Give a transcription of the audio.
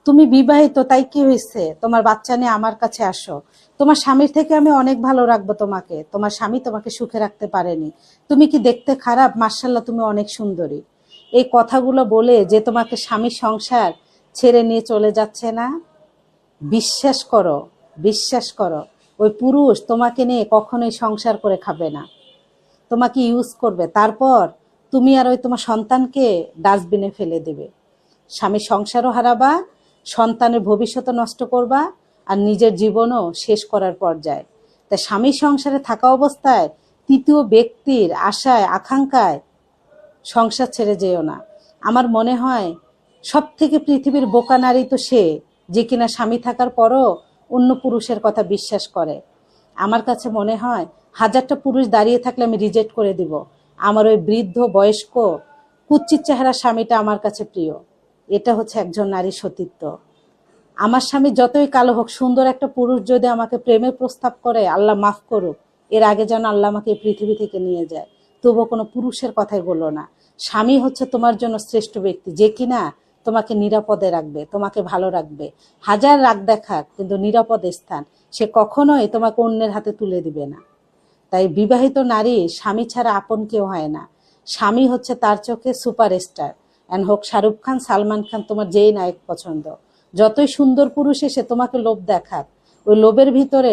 তুমি বিবাহিত, তাই কি হয়েছে? তোমার বাচ্চা নিয়ে আমার কাছে আসো। তোমার স্বামীর থেকে আমি অনেক ভালো রাখবো তোমাকে। তোমার স্বামী তোমাকে সুখে রাখতে পারেনি। তুমি কি দেখতে খারাপ? মার্শাল্লাহ, তুমি অনেক সুন্দরী। এই কথাগুলো বলে যে তোমাকে স্বামী সংসার ছেড়ে নিয়ে চলে যাচ্ছে না, বিশ্বাস করো, বিশ্বাস করো, ওই পুরুষ তোমাকে নিয়ে কখনোই সংসার করে খাবে না, তোমাকে ইউজ করবে। তারপর তুমি আর ওই তোমার সন্তানকে ডাস্টবিনে ফেলে দেবে। স্বামী সংসারও হারাবা, সন্তানের ভবিষ্যৎও নষ্ট করবা, আর নিজের জীবনও শেষ করার পর্যায়ে। তাই স্বামী সংসারে থাকা অবস্থায় তৃতীয় ব্যক্তির আশায় আকাঙ্ক্ষায় সংসার ছেড়ে যেও না। আমার মনে হয় সব থেকে পৃথিবীর বোকা নারী তো সে, যে কিনা স্বামী থাকার পরও অন্য পুরুষের কথা বিশ্বাস করে। আমার কাছে মনে হয় 1000টা পুরুষ দাঁড়িয়ে থাকলে আমি রিজেক্ট করে দিব, আমার ওই বৃদ্ধ বয়স্ক কুচ্ছিত চেহারা স্বামীটা আমার কাছে প্রিয়। এটা হচ্ছে একজন নারী সতীত্ব। আমার স্বামী যতই কালো হোক, সুন্দর একটা পুরুষ যদি আমাকে প্রেমের প্রস্তাব করে, আল্লাহ মাফ করুক, এর আগে যেন আল্লাহ আমাকে এই পৃথিবী থেকে নিয়ে যায়, তবুও কোনো পুরুষের কথাই বলো না। স্বামী হচ্ছে তোমার জন্য শ্রেষ্ঠ ব্যক্তি, যে কিনা তোমাকে নিরাপদে রাখবে, তোমাকে ভালো রাখবে। হাজার রাগ দেখাক, কিন্তু নিরাপদ স্থান। সে কখনোই তোমাকে অন্যের হাতে তুলে দিবে না। তাই বিবাহিত নারী স্বামী ছাড়া আপন কেউ হয় না। স্বামী হচ্ছে তার চোখে সুপারস্টার। এন্ড হোক শাহরুখ খান, সালমান খান, তোমার যেই নায়ক পছন্দ, যতই সুন্দর পুরুষ এসে তোমাকে লোভ দেখাক, ওই লোভের ভিতরে